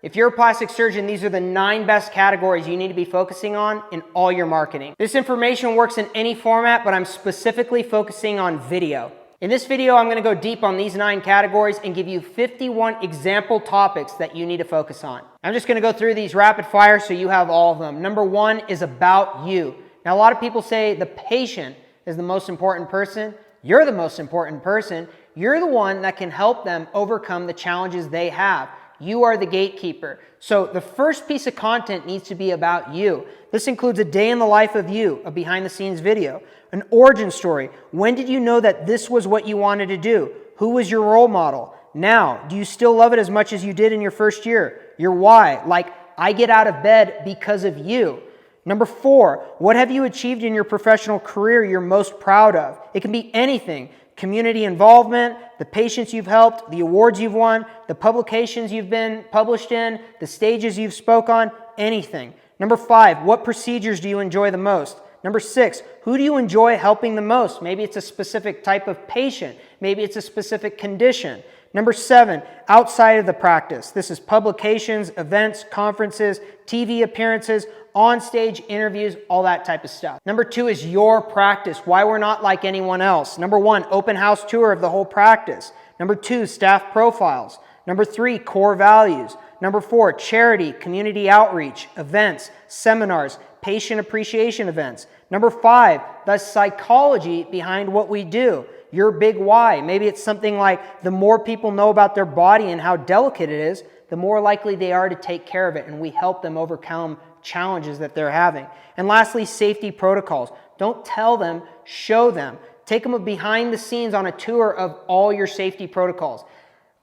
If you're a plastic surgeon, these are the 9 best categories you need to be focusing on in all your marketing. This information works in any format, but I'm specifically focusing on video. In this video, I'm going to go deep on these 9 categories and give you 51 example topics that you need to focus on. I'm just going to go through these rapid fire so you have all of them. Number 1 is about you. Now, a lot of people say the patient is the most important person. You're the most important person. You're the one that can help them overcome the challenges they have. You are the gatekeeper. So the first piece of content needs to be about you. This includes a day in the life of you, a behind the scenes video, an origin story. When did you know that this was what you wanted to do? Who was your role model? Now, do you still love it as much as you did in your first year? Your why, like I get out of bed because of you. Number 4, what have you achieved in your professional career you're most proud of? It can be anything. Community involvement, the patients you've helped, the awards you've won, the publications you've been published in, the stages you've spoke on, anything. Number 5, what procedures do you enjoy the most? Number 6, who do you enjoy helping the most? Maybe it's a specific type of patient. Maybe it's a specific condition. Number 7, outside of the practice. This is publications, events, conferences, TV appearances, on-stage interviews, all that type of stuff. Number 2 is your practice, why we're not like anyone else. Number 1, open house tour of the whole practice. Number 2, staff profiles. Number 3, core values. Number 4, charity, community outreach, events, seminars, patient appreciation events. Number 5, the psychology behind what we do. Your big why. Maybe it's something like the more people know about their body and how delicate it is, the more likely they are to take care of it, and we help them overcome challenges that they're having. And lastly, safety protocols. Don't tell them, show them. Take them behind the scenes on a tour of all your safety protocols.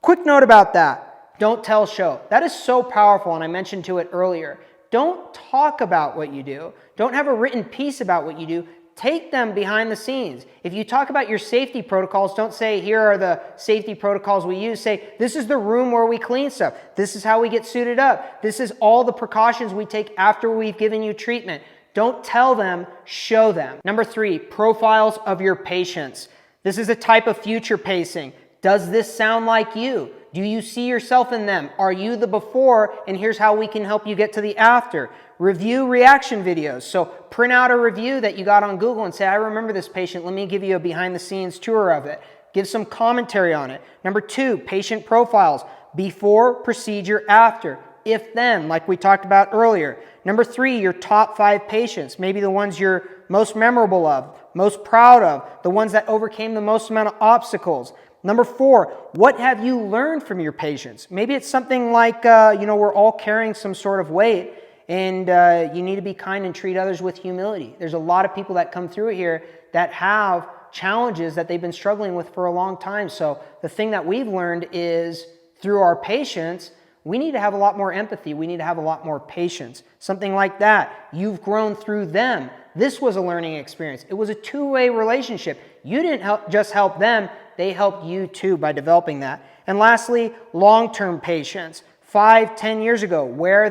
Quick note about that. Don't tell, show. That is so powerful, and I mentioned to it earlier. Don't talk about what you do. Don't have a written piece about what you do. Take them behind the scenes. If you talk about your safety protocols, don't say, here are the safety protocols we use. Say, this is the room where we clean stuff. This is how we get suited up. This is all the precautions we take after we've given you treatment. Don't tell them, show them. Number 3, profiles of your patients. This is a type of future pacing. Does this sound like you? Do you see yourself in them? Are you the before? And here's how we can help you get to the after. Review reaction videos. So print out a review that you got on Google and say, I remember this patient. Let me give you a behind the scenes tour of it. Give some commentary on it. Number 2, patient profiles. Before, procedure, after. If then, like we talked about earlier. Number 3, your top 5 patients. Maybe the ones you're most memorable of, most proud of, the ones that overcame the most amount of obstacles. Number 4, what have you learned from your patients? Maybe it's something like, we're all carrying some sort of weight, and you need to be kind and treat others with humility. There's a lot of people that come through here that have challenges that they've been struggling with for a long time. So the thing that we've learned is through our patients, we need to have a lot more empathy. We need to have a lot more patience. Something like that. You've grown through them. This was a learning experience. It was a two-way relationship. You didn't just help them. They helped you too by developing that. And lastly, long-term patients. 5, 10 years ago, where are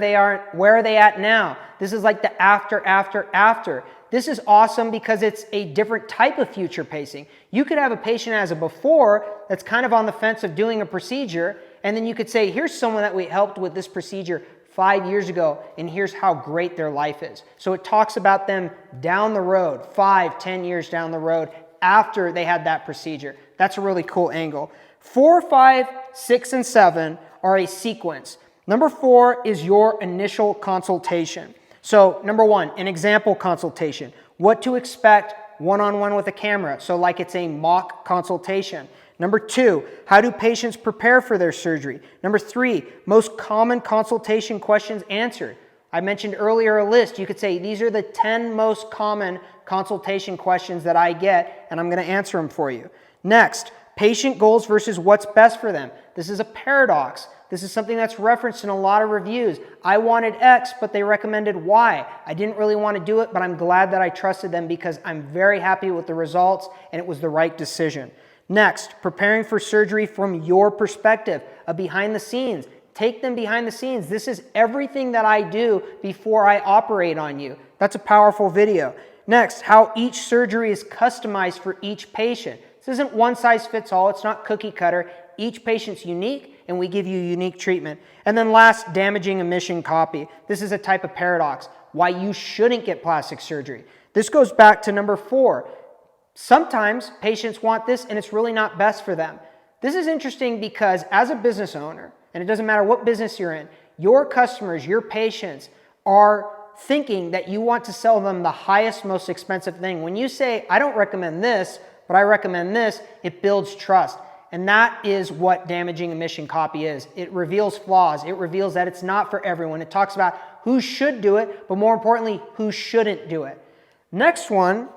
they at now? This is like the after. This is awesome because it's a different type of future pacing. You could have a patient as a before that's kind of on the fence of doing a procedure, and then you could say, here's someone that we helped with this procedure 5 years ago, and here's how great their life is. So it talks about them down the road, 5, 10 years down the road, after they had that procedure. That's a really cool angle. 4, 5, 6, and 7 are a sequence. Number 4 is your initial consultation. So number 1, an example consultation. What to expect one-on-one with a camera. So like it's a mock consultation. Number 2, how do patients prepare for their surgery? Number 3, most common consultation questions answered. I mentioned earlier a list. You could say, these are the 10 most common consultation questions that I get, and I'm going to answer them for you. Next, patient goals versus what's best for them. This is a paradox. This is something that's referenced in a lot of reviews. I wanted X, but they recommended Y. I didn't really want to do it, but I'm glad that I trusted them because I'm very happy with the results and it was the right decision. Next, preparing for surgery from your perspective, a behind the scenes. Take them behind the scenes. This is everything that I do before I operate on you. That's a powerful video. Next, how each surgery is customized for each patient. This isn't one size fits all. It's not cookie cutter. Each patient's unique and we give you unique treatment. And then last, damaging omission copy. This is a type of paradox, why you shouldn't get plastic surgery. This goes back to number 4. Sometimes patients want this and it's really not best for them. This is interesting because as a business owner, and it doesn't matter what business you're in, your customers, your patients are thinking that you want to sell them the highest, most expensive thing. When you say, I don't recommend this, but I recommend this, it builds trust. And that is what damaging omission copy is. It reveals flaws. It reveals that it's not for everyone. It talks about who should do it, but more importantly, who shouldn't do it. Next one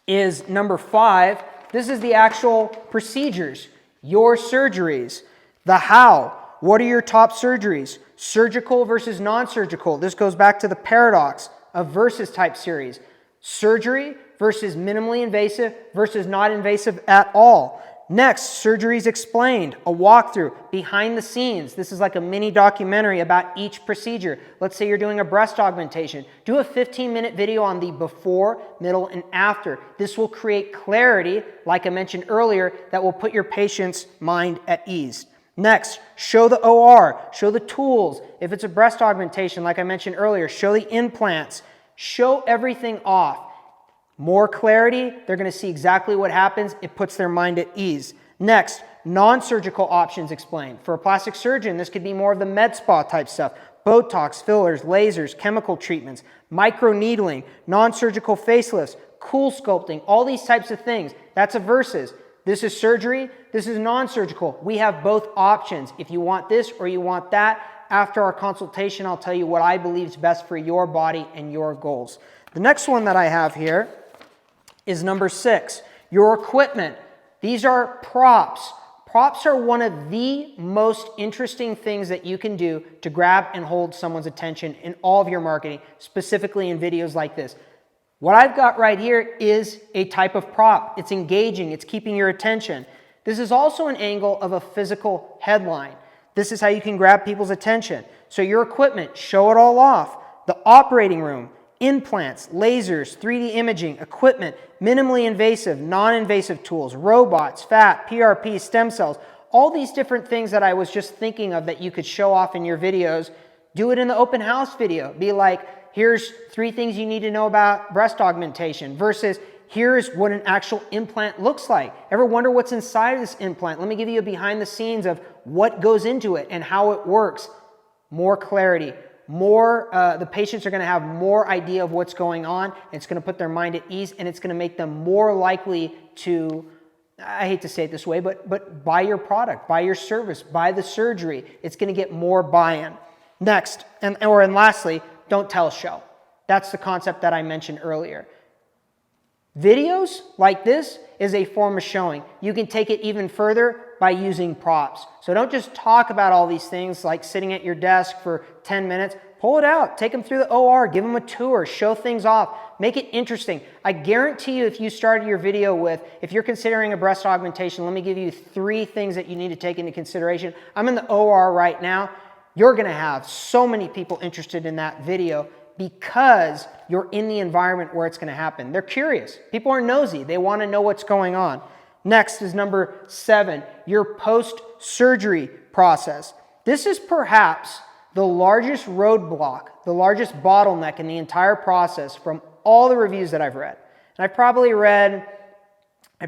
is number 5. This is the actual procedures, your surgeries, the how. What are your top surgeries? Surgical versus non-surgical. This goes back to the paradox of versus type series. Surgery versus minimally invasive versus not invasive at all. Next, surgeries explained, a walkthrough, behind the scenes. This is like a mini documentary about each procedure. Let's say you're doing a breast augmentation. Do a 15-minute video on the before, middle, and after. This will create clarity, like I mentioned earlier, that will put your patient's mind at ease. Next, show the OR, show the tools. If it's a breast augmentation, like I mentioned earlier, show the implants. Show everything off. More clarity, they're going to see exactly what happens. It puts their mind at ease. Next, non-surgical options explained. For a plastic surgeon, this could be more of the med spa type stuff. Botox, fillers, lasers, chemical treatments, microneedling, non-surgical facelifts, cool sculpting, all these types of things. That's a versus. This is surgery, this is non-surgical. We have both options. If you want this or you want that, after our consultation, I'll tell you what I believe is best for your body and your goals. The next one that I have here is number 6, your equipment. These are props. Props are one of the most interesting things that you can do to grab and hold someone's attention in all of your marketing, specifically in videos like this. What I've got right here is a type of prop. It's engaging, it's keeping your attention. This is also an angle of a physical headline. This is how you can grab people's attention. So your equipment, show it all off. The operating room, implants, lasers, 3D imaging, equipment, minimally invasive, non-invasive tools, robots, fat, PRP, stem cells, all these different things that I was just thinking of that you could show off in your videos. Do it in the open house video. Be like, here's 3 things you need to know about breast augmentation versus here's what an actual implant looks like. Ever wonder what's inside of this implant? Let me give you a behind the scenes of what goes into it and how it works. More clarity. The patients are going to have more idea of what's going on. It's going to put their mind at ease, and it's going to make them more likely to, I hate to say it this way, but buy your product, buy your service, buy the surgery. It's going to get more buy-in. Next, and lastly, don't tell, show. That's the concept that I mentioned earlier. Videos like this is a form of showing. You can take it even further by using props. So don't just talk about all these things like sitting at your desk for 10 minutes. Pull it out. Take them through the OR. Give them a tour. Show things off. Make it interesting. I guarantee you if you started your video with, if you're considering a breast augmentation, let me give you 3 things that you need to take into consideration. I'm in the OR right now. You're going to have so many people interested in that video because you're in the environment where it's going to happen. They're curious. People are nosy. They want to know what's going on. Next is number 7, your post-surgery process. This is perhaps the largest roadblock, the largest bottleneck in the entire process from all the reviews that I've read. And I'd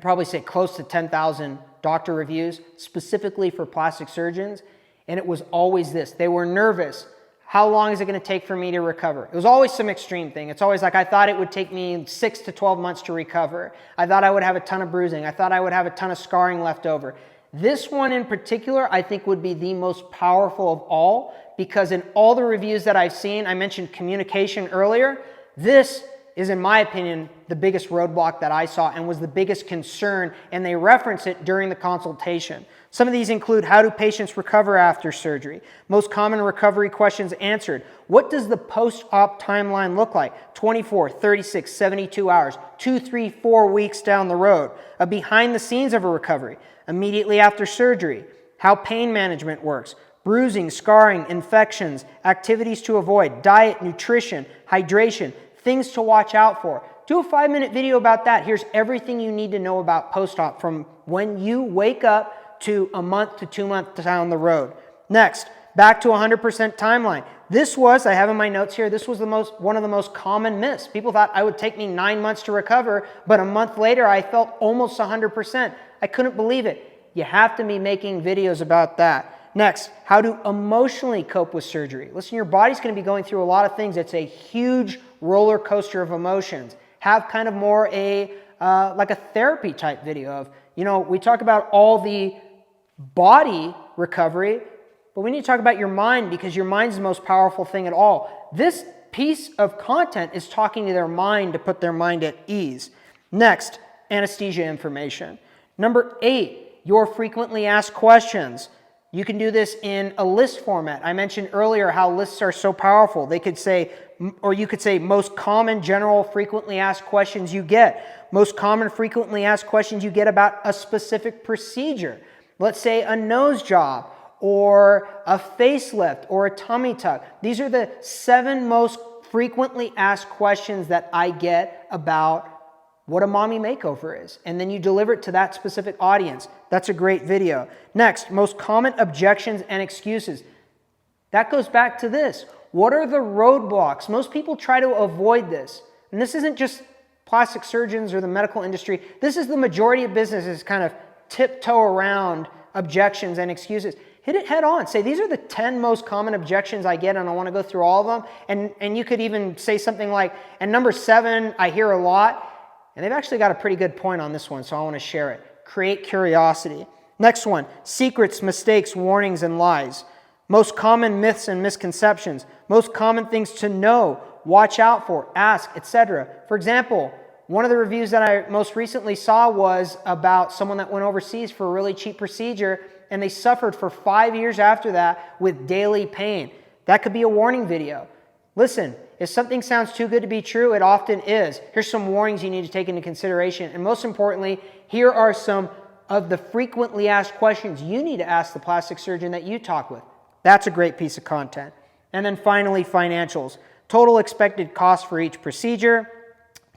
probably say close to 10,000 doctor reviews specifically for plastic surgeons. And it was always this. They were nervous. How long is it going to take for me to recover? It was always some extreme thing. It's always like, I thought it would take me 6 to 12 months to recover. I thought I would have a ton of bruising. I thought I would have a ton of scarring left over. This one in particular, I think would be the most powerful of all because in all the reviews that I've seen, I mentioned communication earlier. This is, in my opinion, the biggest roadblock that I saw and was the biggest concern, and they reference it during the consultation. Some of these include, how do patients recover after surgery? Most common recovery questions answered. What does the post-op timeline look like? 24, 36, 72 hours, 2, 3, 4 weeks down the road. A behind the scenes of a recovery. Immediately after surgery. How pain management works. Bruising, scarring, infections, activities to avoid, diet, nutrition, hydration, things to watch out for. Do a 5-minute video about that. Here's everything you need to know about post-op from when you wake up to a month to 2 months down the road. Next, back to 100% timeline. This was, I have in my notes here, this was one of the most common myths. People thought I would take me 9 months to recover, but a month later I felt almost 100%. I couldn't believe it. You have to be making videos about that. Next, how to emotionally cope with surgery. Listen, your body's going to be going through a lot of things. It's a huge roller coaster of emotions. Have kind of more like a therapy type video of, we talk about all the body recovery, but we need to talk about your mind, because your mind's the most powerful thing at all. This piece of content is talking to their mind to put their mind at ease. Next, anesthesia information. Number 8, your frequently asked questions. You can do this in a list format. I mentioned earlier how lists are so powerful. They could say, or you could say, most common general frequently asked questions you get. Most common frequently asked questions you get about a specific procedure. Let's say a nose job, or a facelift, or a tummy tuck. These are the 7 most frequently asked questions that I get about what a mommy makeover is. And then you deliver it to that specific audience. That's a great video. Next, most common objections and excuses. That goes back to this. What are the roadblocks? Most people try to avoid this. And this isn't just plastic surgeons or the medical industry. This is the majority of businesses kind of tiptoe around objections and excuses. Hit it head on. Say, these are the 10 most common objections I get, and I want to go through all of them. And you could even say something like, and number 7, I hear a lot. And they've actually got a pretty good point on this one, so I want to share it. Create curiosity. Next one, secrets, mistakes, warnings, and lies. Most common myths and misconceptions. Most common things to know, watch out for, ask, etc. For example, one of the reviews that I most recently saw was about someone that went overseas for a really cheap procedure, and they suffered for 5 years after that with daily pain. That could be a warning video. Listen, if something sounds too good to be true, it often is. Here's some warnings you need to take into consideration. And most importantly, here are some of the frequently asked questions you need to ask the plastic surgeon that you talk with. That's a great piece of content. And then finally, financials. Total expected cost for each procedure,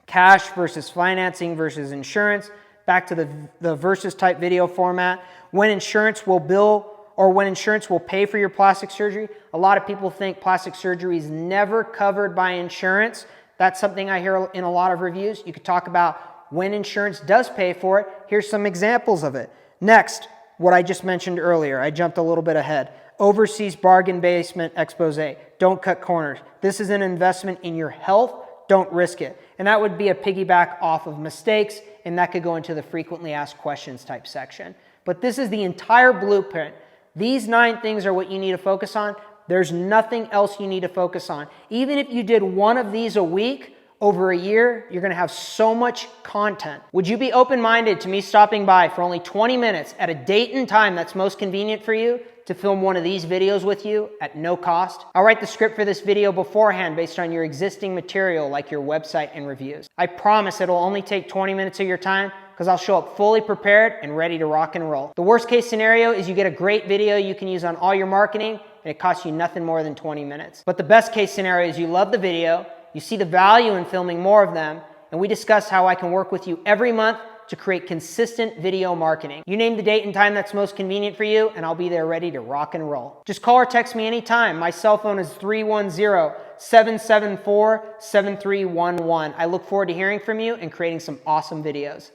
cash versus financing versus insurance, back to the versus type video format, when insurance will bill or when insurance will pay for your plastic surgery. A lot of people think plastic surgery is never covered by insurance. That's something I hear in a lot of reviews. You could talk about when insurance does pay for it. Here's some examples of it. Next, what I just mentioned earlier. I jumped a little bit ahead. Overseas bargain basement expose. Don't cut corners. This is an investment in your health. Don't risk it. And that would be a piggyback off of mistakes, and that could go into the frequently asked questions type section. But this is the entire blueprint. These 9 things are what you need to focus on. There's nothing else you need to focus on. Even if you did one of these a week over a year, you're going to have so much content. Would you be open-minded to me stopping by for only 20 minutes at a date and time that's most convenient for you to film one of these videos with you at no cost? I'll write the script for this video beforehand based on your existing material like your website and reviews. I promise it'll only take 20 minutes of your time, because I'll show up fully prepared and ready to rock and roll. The worst case scenario is you get a great video you can use on all your marketing, and it costs you nothing more than 20 minutes. But the best case scenario is you love the video, you see the value in filming more of them, and we discuss how I can work with you every month to create consistent video marketing. You name the date and time that's most convenient for you, and I'll be there ready to rock and roll. Just call or text me anytime. My cell phone is 310-774-7311. I look forward to hearing from you and creating some awesome videos.